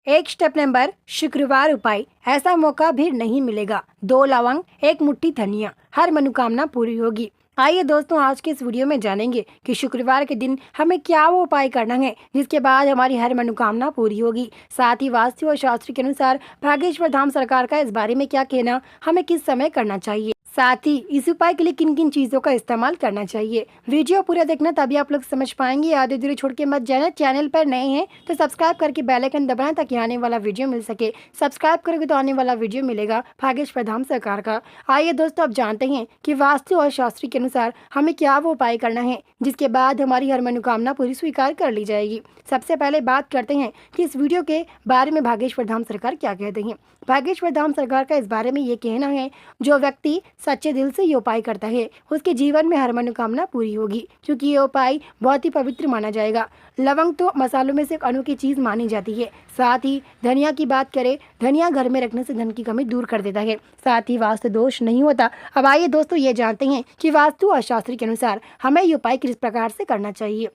एक step number शुक्रवार उपाय। ऐसा मौका भी नहीं मिलेगा। 2 लवंग, 1 मुट्ठी धनिया, हर मनोकामना पूरी होगी। आइए दोस्तों, आज के इस वीडियो में जानेंगे कि शुक्रवार के दिन हमें क्या वो उपाय करना है जिसके बाद हमारी हर मनोकामना पूरी होगी। साथ ही वास्तु और शास्त्र के अनुसार भागेश्वर धाम सरकार का इस बारे में क्या कहना, हमें किस समय करना चाहिए, साथ ही इस उपाय के लिए किन किन चीजों का इस्तेमाल करना चाहिए। वीडियो पूरा देखना, तभी आप लोग समझ पाएंगे। आधे अधूरे छोड़ के मत जाना। चैनल पर नए हैं तो सब्सक्राइब करके बेल आइकन दबाएं ताकि आने वाला वीडियो मिल सके। सब्सक्राइब करोगे तो आने वाला वीडियो मिलेगा भागेश्वर धाम सरकार का। आइए दोस्तों, अब जानते हैं कि वास्तु और शास्त्र के अनुसार हमें क्या वो उपाय करना है जिसके बाद हमारी हर मनोकामना पूरी स्वीकार कर ली जाएगी। सबसे पहले बात करते हैं कि इस वीडियो के बारे में भागेश्वर धाम सरकार क्या कहते हैं। भागेश्वर धाम सरकार का इस बारे में ये कहना है, जो व्यक्ति सच्चे दिल से ये उपाय करता है उसके जीवन में हर मनोकामना पूरी होगी, क्योंकि ये उपाय बहुत ही पवित्र माना जाएगा। लवंग तो मसालों में से एक अनोखी चीज मानी जाती है। साथ ही धनिया की बात करें, धनिया घर में रखने से धन की कमी दूर कर देता है। साथ ही वास्तु दोष नहीं होता। अब आइए दोस्तों, ये जानते हैं कि वास्तु और शास्त्र के अनुसार हमें ये उपाय किस प्रकार से करना चाहिए।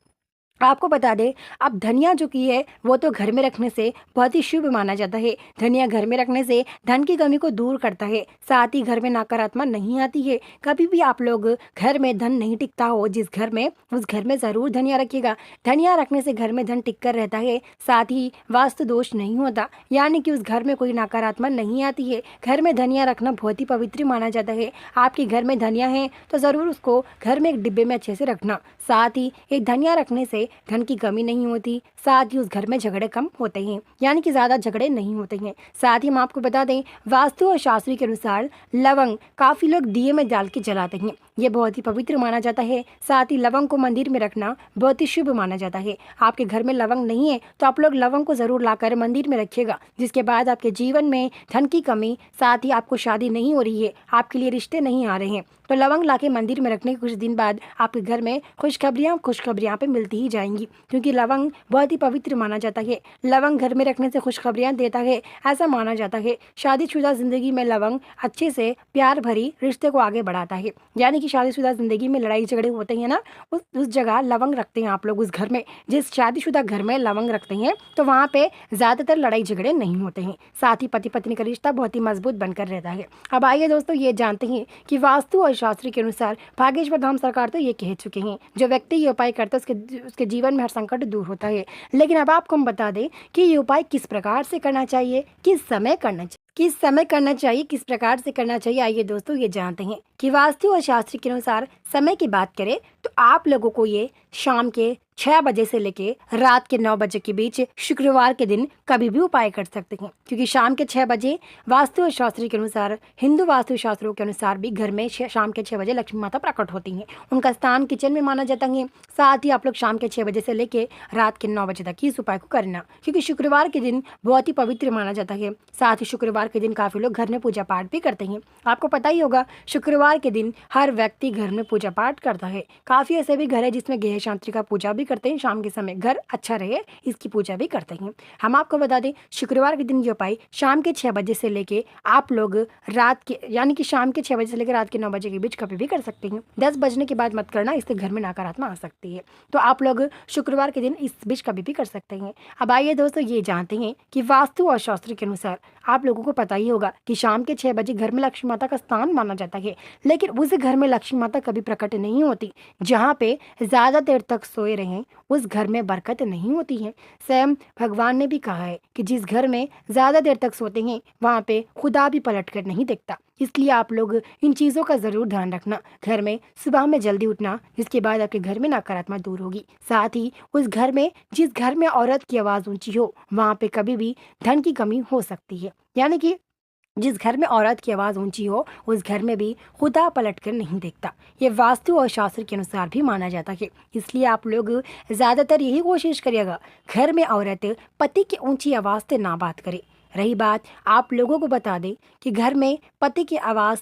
आपको बता दें, अब धनिया जो की है वो तो घर में रखने से बहुत ही शुभ माना जाता है। धनिया घर में रखने से धन की कमी को दूर करता है। साथ ही घर में नकारात्मक नहीं आती है। कभी भी आप लोग घर में धन नहीं टिकता हो जिस घर में, उस घर में ज़रूर धनिया रखिएगा। धनिया रखने से घर में धन टिक कर रहता है। साथ ही वास्तु दोष नहीं होता, यानी कि उस घर में कोई नकारात्मक नहीं आती है। घर में धनिया रखना बहुत ही पवित्र माना जाता है। आपके घर में धनिया है तो ज़रूर उसको घर में एक डिब्बे में अच्छे से रखना। साथ ही एक धनिया रखने से धन की कमी नहीं होती। साथ ही उस घर में झगड़े कम होते हैं, यानी कि ज़्यादा झगड़े नहीं होते हैं। साथ ही हम आपको बता दें, वास्तु और शास्त्र के अनुसार लवंग काफ़ी लोग दिए में डाल के जलाते हैं। ये बहुत ही पवित्र माना जाता है। साथ ही लवंग को मंदिर में रखना बहुत ही शुभ माना जाता है। आपके घर में लवंग नहीं है तो आप लोग लवंग को ज़रूर लाकर मंदिर में रखिएगा, जिसके बाद आपके जीवन में धन की कमी, साथ ही आपको शादी नहीं हो रही है, आपके लिए रिश्ते नहीं आ रहे हैं, तो लवंग लाके मंदिर में रखने के कुछ दिन बाद आपके घर में खुशखबरियाँ पे मिलती ही जाएंगी, क्योंकि लवंग बहुत ही पवित्र माना जाता है। लवंग घर में रखने से खुशखबरियाँ देता है, ऐसा माना जाता है। शादीशुदा जिंदगी में लवंग अच्छे से प्यार भरी रिश्ते को आगे बढ़ाता है। यानी कि शादीशुदा जिंदगी में लड़ाई झगड़े होते हैं ना, उस जगह लवंग रखते हैं आप लोग। उस घर में, जिस शादीशुदा घर में लवंग रखते हैं तो वहाँ पे ज़्यादातर लड़ाई झगड़े नहीं होते हैं। साथ ही पति पत्नी का रिश्ता बहुत ही मजबूत बनकर रहता है। अब आइए दोस्तों, ये जानते हैं कि वास्तु और शास्त्र के अनुसार भागेश्वर धाम सरकार तो ये कह चुके हैं, जो व्यक्ति ये उपाय करता है उसके जीवन में हर संकट दूर होता है। लेकिन अब आपको हम बता दें कि ये उपाय किस प्रकार से करना चाहिए, किस समय करना चाहिए, किस प्रकार से करना चाहिए। आइए दोस्तों, ये जानते हैं कि वास्तु और शास्त्र के अनुसार समय की बात करें तो आप लोगों को ये शाम के 6 बजे से लेके रात के 9 बजे के बीच शुक्रवार के दिन कभी भी उपाय कर सकते हैं, क्योंकि शाम के 6 बजे वास्तु और शास्त्र के अनुसार, हिंदू वास्तु शास्त्रों के अनुसार भी घर में शाम के 6 बजे लक्ष्मी माता प्रकट होती हैं। उनका स्थान किचन में माना जाता है। साथ ही आप लोग शाम के 6 बजे से लेके रात के 9 बजे तक ही इस उपाय को करना, क्योंकि शुक्रवार के दिन बहुत ही पवित्र माना जाता है। साथ ही शुक्रवार के दिन काफ़ी लोग घर में पूजा पाठ भी करते हैं। आपको पता ही होगा, शुक्रवार के दिन हर व्यक्ति घर में पूजा पाठ करता है। काफ़ी ऐसे भी घर है जिसमें गेह शांति का पूजा भी करते हैं। शाम के समय घर अच्छा रहे इसकी पूजा भी करते हैं। हम आपको बता दें, शुक्रवार के दिन ये उपाय शाम के 6 बजे से लेके आप लोग रात के, यानी कि शाम के 6 बजे से लेकर रात के 9 बजे के बीच कभी भी कर सकते हैं। 10 बजने के बाद मत करना, इससे घर में नकारात्मक आ सकती है। तो आप लोग शुक्रवार के दिन इस बीच कभी भी कर सकते हैं। अब आइए दोस्तों, ये जानते हैं कि वास्तु और शास्त्र के अनुसार आप लोगों को पता ही होगा कि शाम के 6 बजे घर में लक्ष्मी माता का स्थान माना जाता है। लेकिन उस घर में लक्ष्मी माता कभी प्रकट नहीं होती। जहाँ पे ज़्यादा देर तक सोए रहें उस घर में बरकत नहीं होती है। स्वयं भगवान ने भी कहा है कि जिस घर में ज़्यादा देर तक सोते हैं वहाँ पे खुदा भी पलट कर नहीं देखता। इसलिए आप लोग इन चीज़ों का ज़रूर ध्यान रखना। घर में सुबह में जल्दी उठना, जिसके बाद आपके घर में नकारात्मक दूर होगी। साथ ही उस घर में, जिस घर में औरत की आवाज़ ऊंची हो वहाँ पे कभी भी धन की कमी हो सकती है। यानी कि जिस घर में औरत की आवाज़ ऊंची हो उस घर में भी खुदा पलट कर नहीं देखता। ये वास्तु और शास्त्र के अनुसार भी माना जाता है। इसलिए आप लोग ज़्यादातर यही कोशिश करिएगा, घर में औरत पति की ऊंची आवाज़ से ना बात करे। रही बात, आप लोगों को बता दें कि घर में पति की आवाज़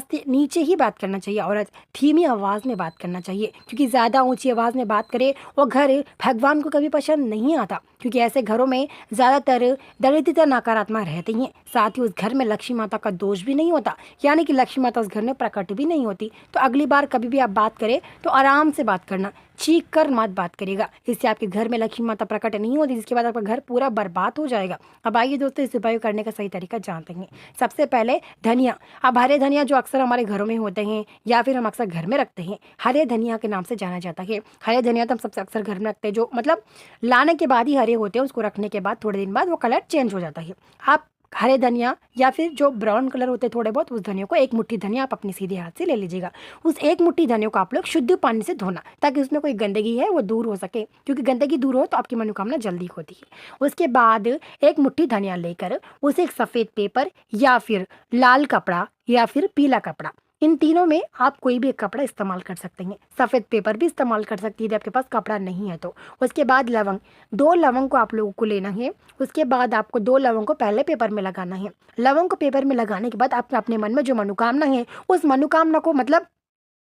से नीचे ही बात करना चाहिए। औरत धीमी आवाज़ में बात करना चाहिए, क्योंकि ज़्यादा ऊंची आवाज़ में बात करे वो घर भगवान को कभी पसंद नहीं आता, क्योंकि ऐसे घरों में ज़्यादातर दरिद्रता नकारात्मक रहती हैं। साथ ही उस घर में लक्ष्मी माता का दोष भी नहीं होता, यानी कि लक्ष्मी माता उस घर में प्रकट भी नहीं होती। तो अगली बार कभी भी आप बात करें तो आराम से बात करना। चीख कर मत बात करिएगा, इससे आपके घर में लक्ष्मी माता प्रकट नहीं होती, जिसके बाद आपका घर पूरा बर्बाद हो जाएगा। अब आइए दोस्तों इस उपाय करने का सही तरीका जानते हैं। सबसे पहले धनिया। अब हरे धनिया जो अक्सर हमारे घरों में होते हैं या फिर हम अक्सर घर में रखते हैं, हरे धनिया के नाम से जाना जाता है। हरे धनिया तो हम सबसे अक्सर घर में रखते हैं, जो मतलब लाने के बाद ही हरे होते हैं, उसको रखने के बाद थोड़े दिन बाद वो कलर चेंज हो जाता है। आप हरे धनिया या फिर जो ब्राउन कलर होते हैं थोड़े बहुत, उस धनिया को एक मुट्ठी धनिया आप अपने सीधे हाथ से ले लीजिएगा। उस एक मुट्ठी धनिया को आप लोग शुद्ध पानी से धोना, ताकि उसमें कोई गंदगी है वो दूर हो सके, क्योंकि गंदगी दूर हो तो आपकी मनोकामना जल्दी होती है। उसके बाद एक मुट्ठी धनिया लेकर उसे एक सफ़ेद पेपर या फिर लाल कपड़ा या फिर पीला कपड़ा, इन तीनों में आप कोई भी एक कपड़ा इस्तेमाल कर सकते हैं। सफ़ेद पेपर भी इस्तेमाल कर सकती है यदि आपके पास कपड़ा नहीं है तो। उसके बाद लवंग, 2 लवंग को आप लोगों को लेना है। उसके बाद आपको 2 लवंग को पहले पेपर में लगाना है। लवंग को पेपर में लगाने के बाद आप अपने मन में जो मनोकामना है उस मनोकामना को मतलब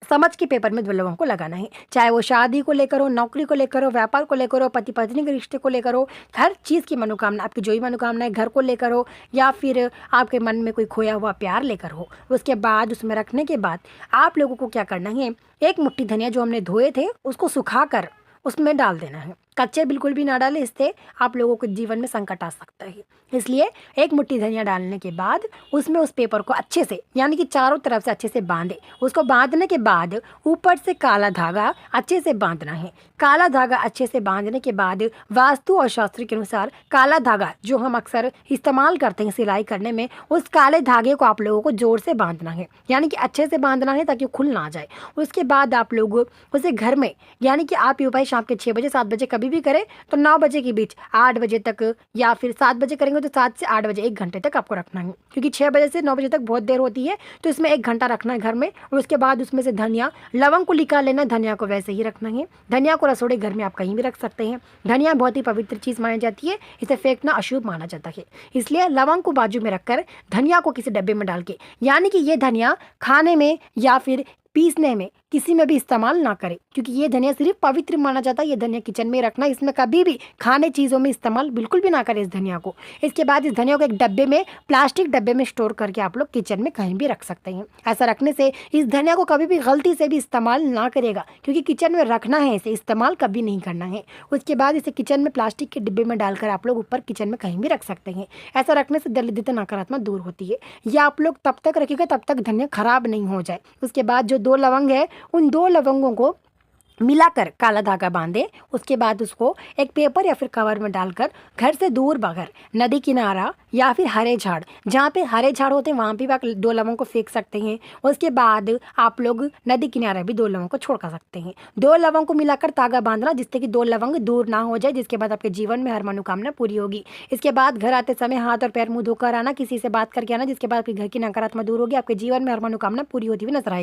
समझ के पेपर में 2 लवंग को लगाना है। चाहे वो शादी को लेकर हो, नौकरी को लेकर हो, व्यापार को लेकर हो, पति पत्नी के रिश्ते को लेकर हो, हर चीज़ की मनोकामना, आपकी जो भी मनोकामना है, घर को लेकर हो या फिर आपके मन में कोई खोया हुआ प्यार लेकर हो। उसके बाद उसमें रखने के बाद आप लोगों को क्या करना है, एक मुट्ठी धनिया जो हमने धोए थे उसको सुखाकर उसमें डाल देना है। कच्चे बिल्कुल भी ना डालें, इससे आप लोगों को जीवन में संकट आ सकता है। इसलिए एक मुट्ठी धनिया डालने के बाद उसमें उस पेपर को अच्छे से यानी कि चारों तरफ से अच्छे से बांधे। उसको बांधने के बाद ऊपर से काला धागा अच्छे से बांधना है। काला धागा अच्छे से बांधने के बाद वास्तु और शास्त्र के अनुसार काला धागा जो हम अक्सर इस्तेमाल करते हैं सिलाई करने में, उस काले धागे को आप लोगों को जोर से बांधना है, यानी कि अच्छे से बांधना है ताकि खुल ना जाए। उसके बाद आप लोग उसे घर में, यानी कि आप ये उपाय शाम के 6 बजे 7 बजे कभी भी करें तो 9 बजे के बीच 8 बजे तक या फिर 7 बजे करेंगे तो 7 से 8 बजे 1 घंटे तक आपको रखना है, क्योंकि 6 बजे से 9 बजे तक बहुत देर होती है, तो इसमें 1 घंटा रखना है घर में। और उसके बाद उसमें से धनिया, लवंग को निकाल लेना, धनिया को वैसे ही रखना है। धनिया को रसोड़े घर में आप कहीं भी रख सकते हैं। धनिया बहुत ही पवित्र चीज़ मानी जाती है, इसे फेंकना अशुभ माना जाता है। इसलिए लवंग को बाजू में रखकर धनिया को किसी डब्बे में डाल के, यानी कि ये धनिया खाने में या फिर पीसने में किसी में भी इस्तेमाल ना करें, क्योंकि ये धनिया सिर्फ पवित्र माना जाता है। ये धनिया किचन में रखना, इसमें कभी भी खाने चीज़ों में इस्तेमाल बिल्कुल भी ना करें इस धनिया को। इसके बाद इस धनिया को एक डब्बे में, प्लास्टिक डब्बे में स्टोर करके आप लोग किचन में कहीं भी रख सकते हैं। ऐसा रखने से इस धनिया को कभी भी गलती से भी इस्तेमाल ना करेगा, क्योंकि किचन में रखना है, इसे इस्तेमाल कभी नहीं करना है। उसके बाद इसे किचन में प्लास्टिक के डिब्बे में डालकर आप लोग ऊपर किचन में कहीं भी रख सकते हैं। ऐसा रखने से दरिद्रता नकारात्मक दूर होती है। या आप लोग तब तक रखिएगा तब तक धनिया खराब नहीं हो जाए। उसके बाद जो 2 लवंग है उन 2 लवंगों को मिलाकर काला धागा बांधे। उसके बाद उसको एक पेपर या फिर कवर में डालकर घर से दूर बगैर नदी किनारा या फिर हरे झाड़, जहाँ पे हरे झाड़ होते हैं वहाँ पे भी आप 2 लवंग को फेंक सकते हैं। उसके बाद आप लोग नदी किनारे भी 2 लवंग को छोड़ सकते हैं। 2 लवंग को मिलाकर धागा बांधना, जिससे कि 2 लवंग दूर ना हो जाए, जिसके बाद आपके जीवन में हर मनोकामना पूरी होगी। इसके बाद घर आते समय हाथ और पैर मुँह धोकर आना, किसी से बात करके आना, जिसके बाद आपके घर की नकारात्मक दूर होगी, आपके जीवन में हर मनोकामना पूरी होती हुई नजर आएगी।